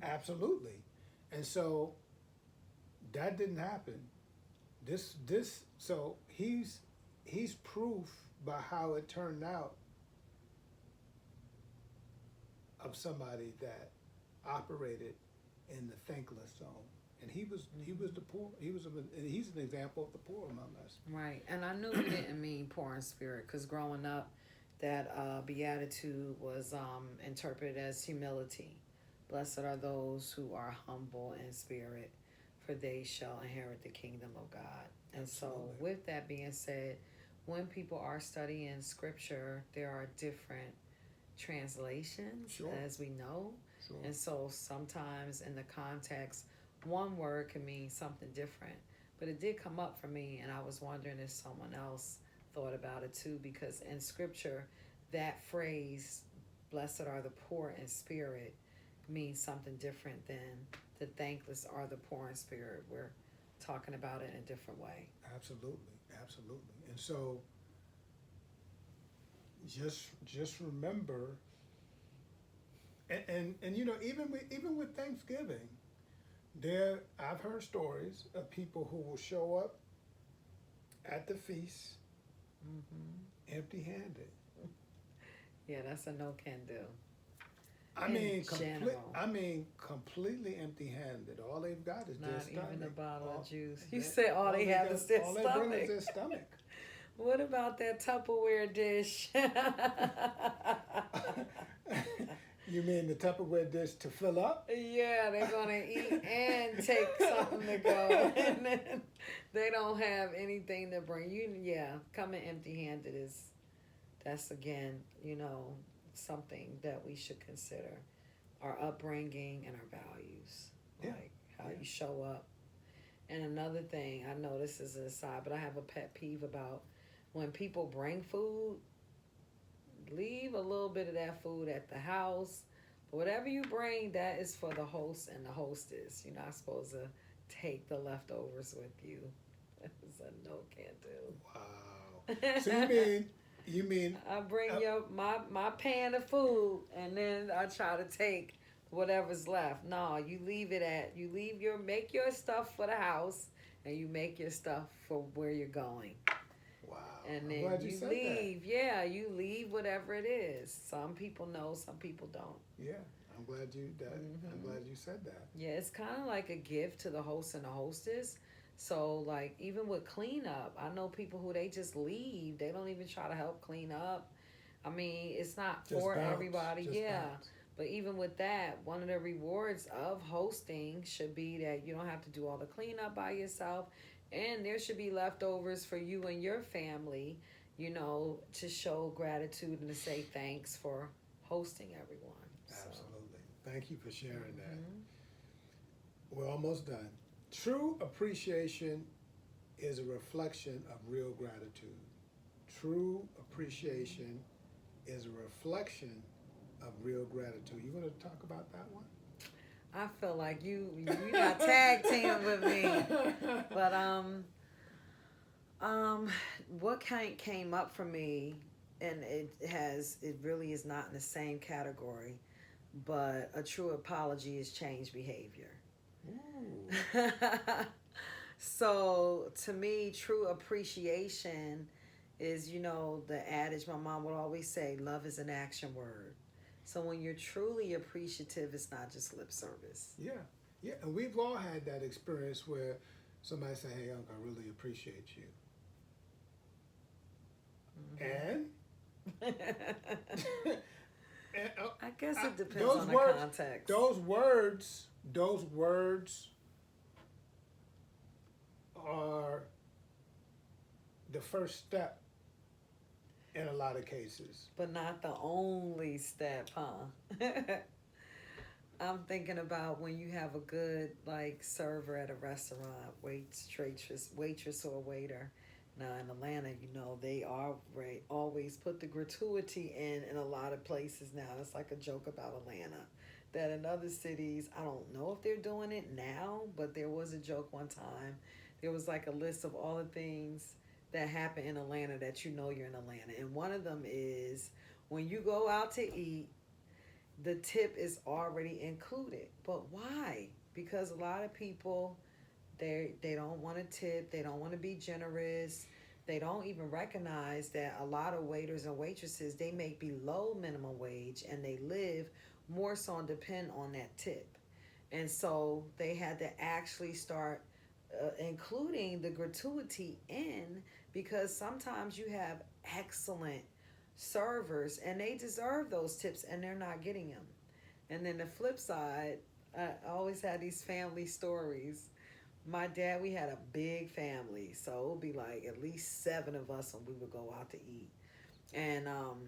Absolutely. And so that didn't happen. So he's proof by how it turned out of somebody that operated in the thankless zone. And he was the poor. He's an example of the poor among us. Right. And I knew he didn't mean poor in spirit, because growing up, that beatitude was interpreted as humility. Blessed are those who are humble in spirit, for they shall inherit the kingdom of God. And Absolutely. so, with that being said, when people are studying scripture, there are different translations, Sure. as we know. Sure. And so, sometimes in the context, one word can mean something different. But it did come up for me, and I was wondering if someone else thought about it too, because in scripture, that phrase, blessed are the poor in spirit, means something different than the thankless are the poor in spirit. We're talking about it in a different way. Absolutely. And so just remember, and you know, even with Thanksgiving, I've heard stories of people who will show up at the feast empty-handed. Yeah, that's a no can do. I mean, completely empty-handed. All they've got is their Not stomach. even a bottle of juice. You say all they have is their All they bring is stomach. their stomach. What about that Tupperware dish? You mean the Tupperware dish to fill up? Yeah, they're gonna eat and take something to go, and then they don't have anything to bring you. Yeah, coming empty-handed that's again, something that we should consider. Our upbringing and our values, like how you show up. And another thing, I know this is an aside, but I have a pet peeve about when people bring food. Leave a little bit of that food at the house. Whatever you bring, that is for the host and the hostess. You're not supposed to take the leftovers with you. It's a no can do. Wow. So you mean I bring my pan of food, and then I try to take whatever's left. No, make your stuff for the house, and you make your stuff for where you're going. Wow. And I'm then glad you said leave. that. Yeah, you leave whatever it is. Some people know, some people don't. Yeah, I'm glad you said that. Yeah, it's kind of like a gift to the host and the hostess. So, like, even with cleanup, I know people who they just leave. They don't even try to help clean up. I mean, it's not Just for bounce. everybody. Just Yeah. bounce. But even with that, one of the rewards of hosting should be that you don't have to do all the cleanup by yourself. And there should be leftovers for you and your family, to show gratitude and to say thanks for hosting everyone. Absolutely. Thank you for sharing that. We're almost done. True appreciation is a reflection of real gratitude. True appreciation is a reflection of real gratitude. You want to talk about that one? I feel like you got tag team with me, but what came up for me, and it really is not in the same category, but a true apology is change behavior. Ooh. So to me, true appreciation is, the adage my mom would always say, love is an action word. So when you're truly appreciative, it's not just lip service. Yeah, and we've all had that experience where somebody say, "Hey, Uncle, I really appreciate you," and I guess it depends on the context. Those words are the first step in a lot of cases. But not the only step, huh? I'm thinking about when you have a good server at a restaurant, waitress or waiter, Now in Atlanta, they always put the gratuity in a lot of places now. It's like a joke about Atlanta. That in other cities, I don't know if they're doing it now, but there was a joke one time. There was like a list of all the things that happen in Atlanta that you're in Atlanta. And one of them is when you go out to eat, the tip is already included. But why? Because a lot of people they don't want to tip, they don't want to be generous. They don't even recognize that a lot of waiters and waitresses they make below minimum wage and they live more so and depend on that tip. And so they had to actually start including the gratuity in because sometimes you have excellent servers and they deserve those tips and they're not getting them. And then the flip side, I always had these family stories. My dad, we had a big family, so it would be like at least seven of us when we would go out to eat. And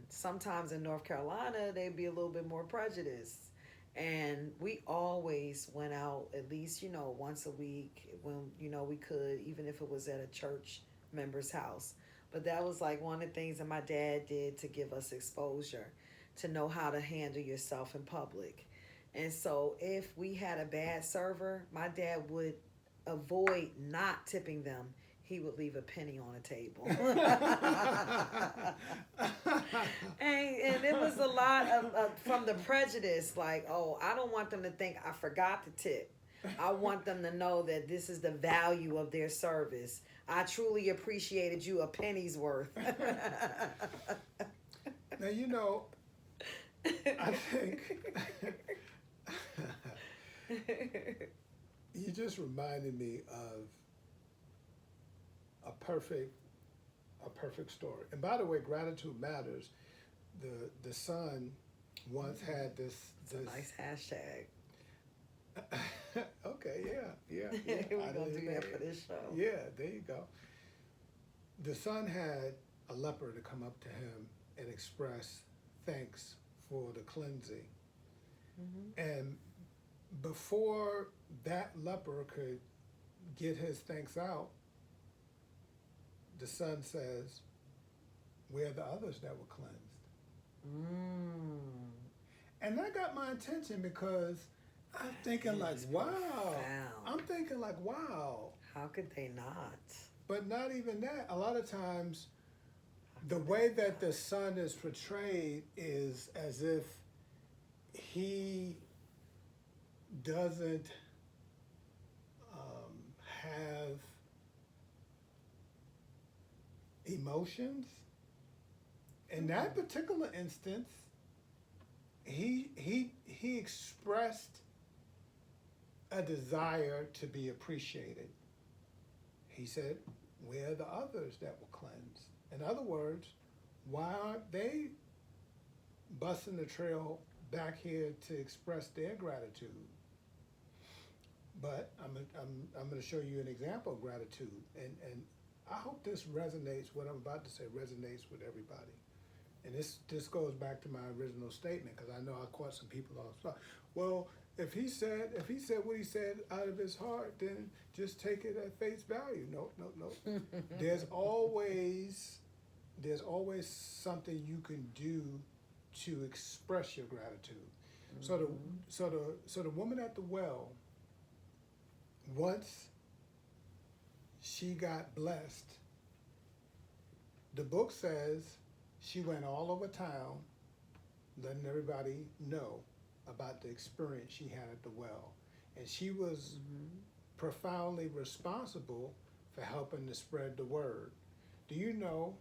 sometimes in North Carolina, they'd be a little bit more prejudiced. And we always went out at least, once a week when, we could, even if it was at a church member's house. But that was like one of the things that my dad did to give us exposure, to know how to handle yourself in public. And so if we had a bad server, my dad would avoid not tipping them. He would leave a penny on the table. And it was a lot of from the prejudice, like, oh, I don't want them to think I forgot to tip. I want them to know that this is the value of their service. I truly appreciated you a penny's worth. Now, I think you just reminded me of a perfect story. And by the way, gratitude matters. The son once had this nice hashtag. Okay, yeah. We're gonna do that for this show. Yeah, there you go. The son had a leper to come up to him and express thanks for the cleansing. Mm-hmm. And before that leper could get his thanks out, the son says, "Where are the others that were cleansed?" And that got my attention because I'm thinking like, wow. I'm thinking like, wow. How could they not? But not even that. A lot of times, the way that the son is portrayed is as if he doesn't have emotions. In that particular instance, he expressed a desire to be appreciated. He said, "Where are the others that were cleansed?" In other words, why aren't they busting the trail back here to express their gratitude? But I'm going to show you an example of gratitude, and I hope this resonates. What I'm about to say resonates with everybody. And this goes back to my original statement because I know I caught some people off spot. Well, if he said what he said out of his heart, then just take it at face value. No. There's always something you can do to express your gratitude. Mm-hmm. So the woman at the well, once she got blessed, the book says she went all over town letting everybody know about the experience she had at the well. And she was profoundly responsible for helping to spread the word. Do you know,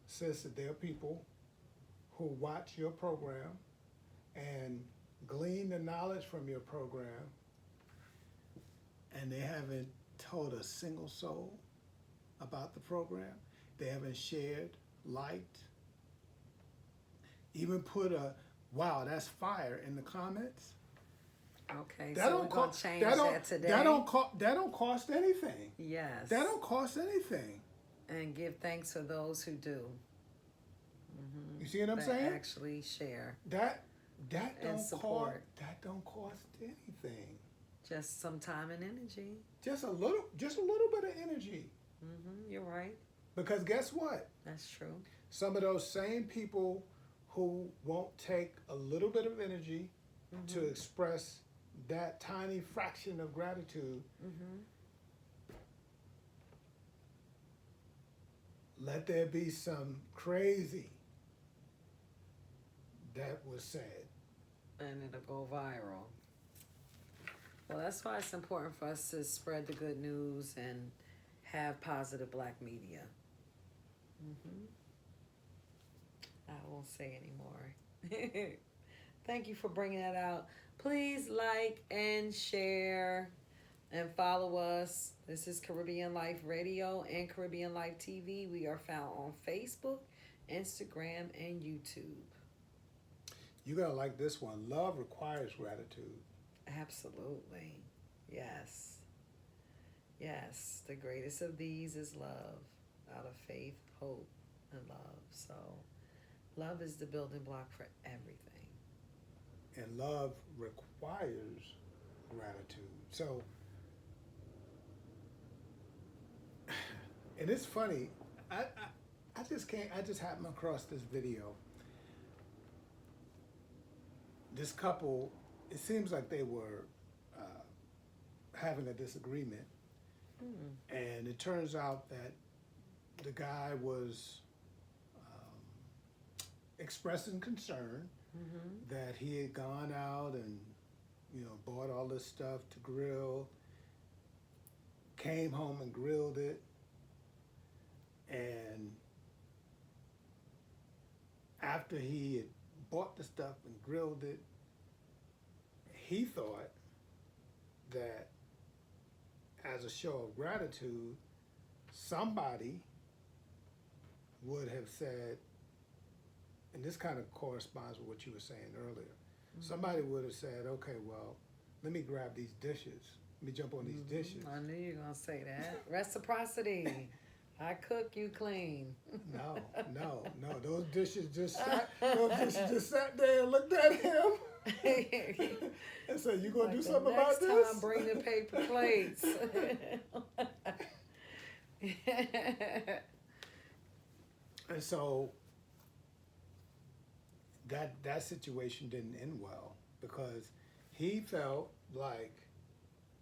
sis, that there are people who watch your program and glean the knowledge from your program and they haven't told a single soul about the program? They haven't shared, liked, even put a "wow, that's fire" in the comments. Okay, so we're gonna change that today. That don't cost anything. Yes. That don't cost anything. And give thanks for those who do. Mm-hmm. You see what I'm saying? Actually share. That don't cost anything. Just some time and energy. Just a little bit of energy. You're right. Because guess what? That's true. Some of those same people who won't take a little bit of energy to express that tiny fraction of gratitude, let there be some crazy that was said. And it'll go viral. Well, that's why it's important for us to spread the good news and have positive black media. I won't say anymore. Thank you for bringing that out. Please like and share and follow us. This is Caribbean Life Radio and Caribbean Life TV. We are found on Facebook, Instagram, and YouTube. You're going to like this one. Love requires gratitude. Absolutely. Yes. Yes. The greatest of these is love, out of faith, hope, and love. So love is the building block for everything. And love requires gratitude. So, and it's funny, I just happened across this video. This couple, it seems like they were having a disagreement. And it turns out that the guy was expressing concern that he had gone out and, bought all this stuff to grill, came home and grilled it, and after he had bought the stuff and grilled it, he thought that as a show of gratitude, somebody would have said, and this kind of corresponds with what you were saying earlier, somebody would have said, okay, well, let me grab these dishes. Let me jump on these dishes. I knew you were going to say that. Reciprocity. I cook, you clean. No. Those dishes just sat there and looked at him and said, you going to do something about this? Next time, bring the paper plates. And so that situation didn't end well because he felt like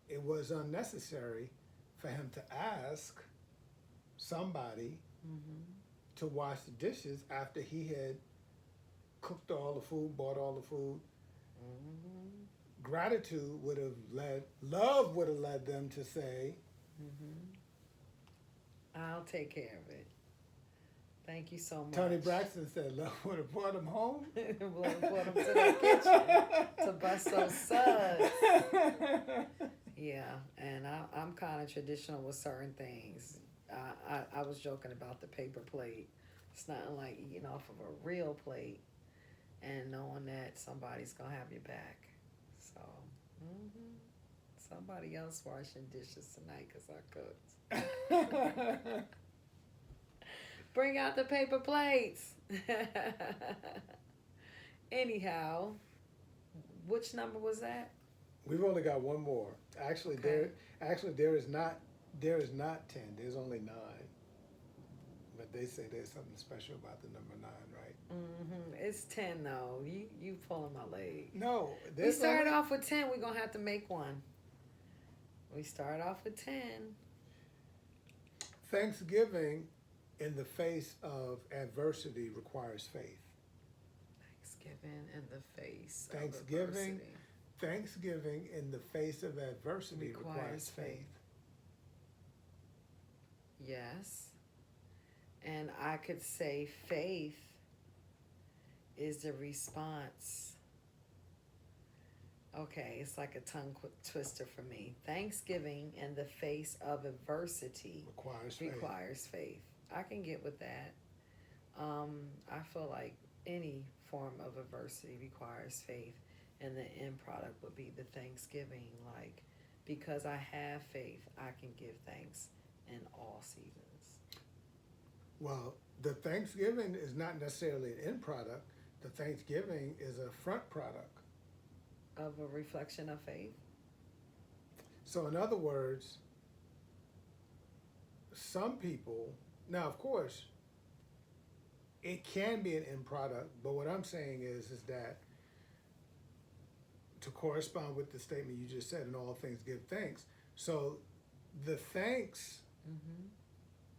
it was unnecessary for him to ask somebody to wash the dishes after he had cooked all the food, bought all the food. Gratitude love would have led them to say, I'll take care of it. Thank you so much. Tony Braxton said love would have brought him home. Brought him to the kitchen to bust those suds. Yeah, and I'm kind of traditional with certain things. I was joking about the paper plate. It's nothing like eating off of a real plate and knowing that somebody's going to have your back. So, somebody else washing dishes tonight because I cooked. Bring out the paper plates. Anyhow, which number was that? We've only got one more. Actually, Okay. there is not 10. There's only 9. But they say there's something special about the number 9, right? It's 10 though. You pulling my leg. No, We started off with 10. We're gonna have to make one. We start off with 10. Thanksgiving in the face of adversity requires faith. Thanksgiving in the face Thanksgiving, of adversity. Thanksgiving in the face of adversity requires faith. Yes. And I could say faith is the response. Okay, it's like a tongue twister for me. Thanksgiving in the face of adversity requires faith. I can get with that. I feel like any form of adversity requires faith, and the end product would be the Thanksgiving. Like, because I have faith, I can give thanks in all seasons. Well, the Thanksgiving is not necessarily an end product. The Thanksgiving is a front product. Of a reflection of faith? So in other words, some people, now of course, it can be an end product, but what I'm saying is that to correspond with the statement you just said, in all things give thanks. So the thanks, Mm-hmm.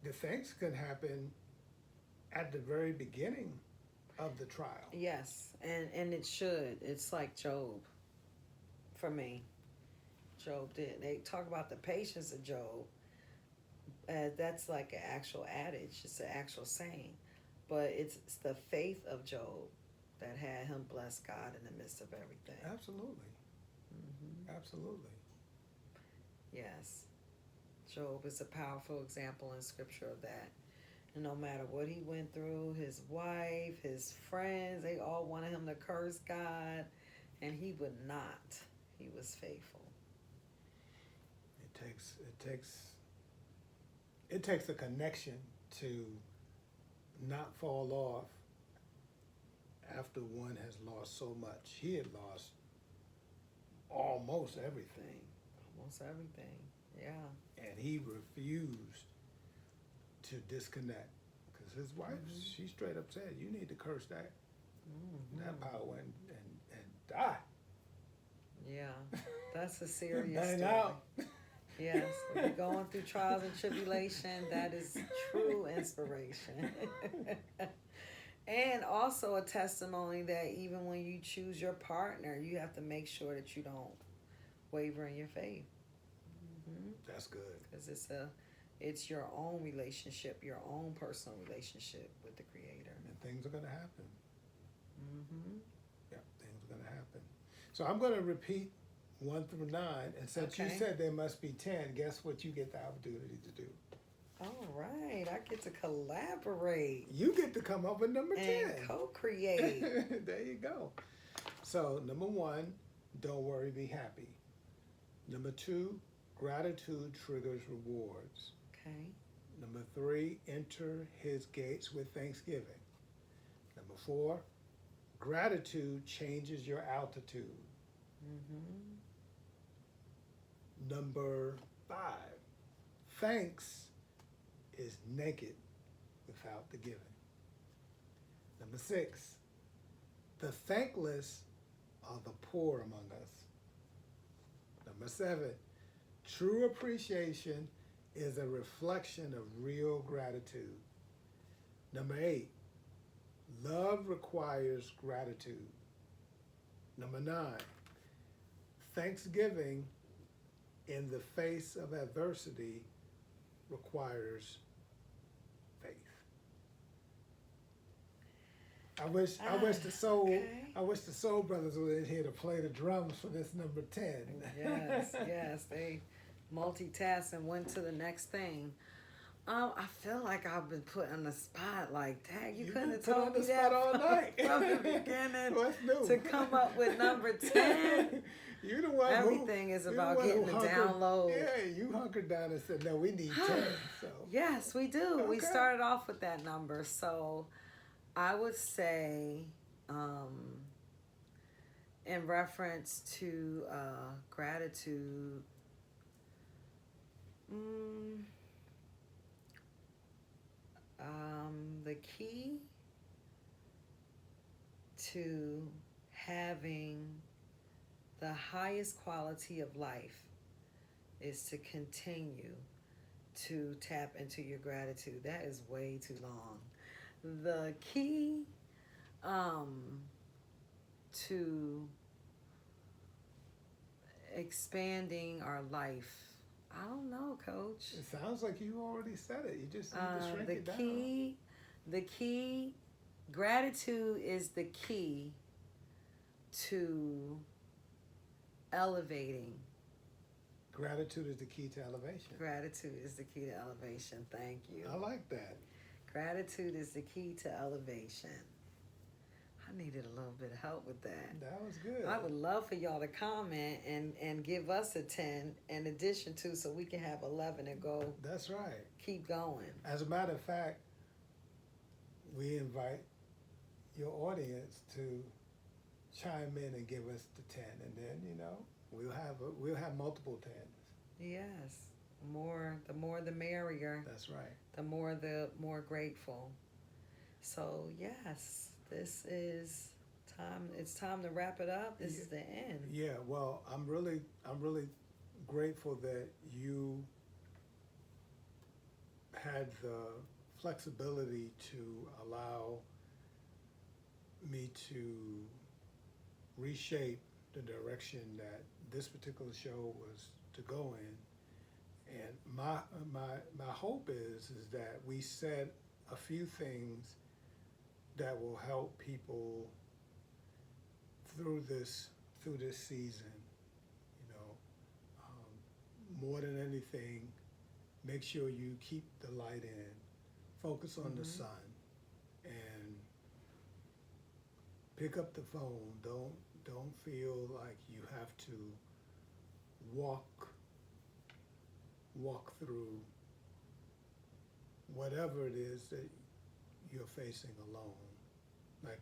the thanks can happen at the very beginning of the trial. Yes, and it should. It's like Job, for me. Job did. They talk about the patience of Job. That's like an actual adage. It's an actual saying, but it's the faith of Job that had him bless God in the midst of everything. Absolutely. Mm-hmm. Absolutely. Yes, Job is a powerful example in Scripture of that. And no matter what he went through, his wife, his friends, they all wanted him to curse God, and he would not. He was faithful. It takes a connection to not fall off after one has lost so much. He had lost almost everything. Almost everything. Yeah. And he refused to disconnect because his wife, she straight up said, "You need to curse that power and die." Yeah, that's a serious Bang story. out. Yes, if you're going through trials and tribulation, that is true inspiration. And also a testimony that even when you choose your partner, you have to make sure that you don't waver in your faith. Mm-hmm. That's good. Because it's your own relationship, your own personal relationship with the Creator. And things are going to happen. Mm-hmm. Yeah, things are going to happen. So I'm going to repeat 1 through 9. And since you said there must be 10, guess what you get the opportunity to do? All right. I get to collaborate. You get to come up with number 10. And co-create. There you go. So number 1, don't worry, be happy. Number 2, gratitude triggers rewards. Okay. Number 3, enter his gates with thanksgiving. Number 4, gratitude changes your altitude. Mm-hmm. Number 5, thanks is naked without the giving. Number 6, the thankless are the poor among us. Number 7, true appreciation is a reflection of real gratitude. Number 8, love requires gratitude. Number 9, thanksgiving in the face of adversity requires faith. I wish the soul brothers were in here to play the drums for this number 10. Yes, they multitasked and went to the next thing. I feel like I've been put on the spot like that. You couldn't have told me that all night from the beginning. What's new? To come up with number 10. You the one Everything is about getting the download. Yeah, you hunkered down and said, "No, we need 10." So yes, we do. Okay. We started off with that number, so I would say, in reference to gratitude, the key to having the highest quality of life is to continue to tap into your gratitude. That is way too long. The key to expanding our life, I don't know, Coach. It sounds like you already said it. You just need to shrink it down. The key, gratitude is the key to elevating. Gratitude is the key to elevation. Gratitude is the key to elevation. Thank you. I like that. Gratitude is the key to elevation. I needed a little bit of help with that. That was good. I would love for y'all to comment and give us a 10 in addition to, so we can have 11 and go. That's right. Keep going. As a matter of fact, we invite your audience to chime in and give us the 10, and then we'll have multiple 10s. Yes. The more the merrier. That's right. The more grateful. So yes, this is time. It's time to wrap it up. This Yeah, is the end. yeah. Well, I'm really grateful that you had the flexibility to allow me to reshape the direction that this particular show was to go in. And my hope is that we said a few things that will help people through this season. You know, more than anything, make sure you keep the light in, focus on the Mm-hmm. sun, and pick up the phone. Don't feel like you have to walk walk through whatever it is that you're facing alone. Like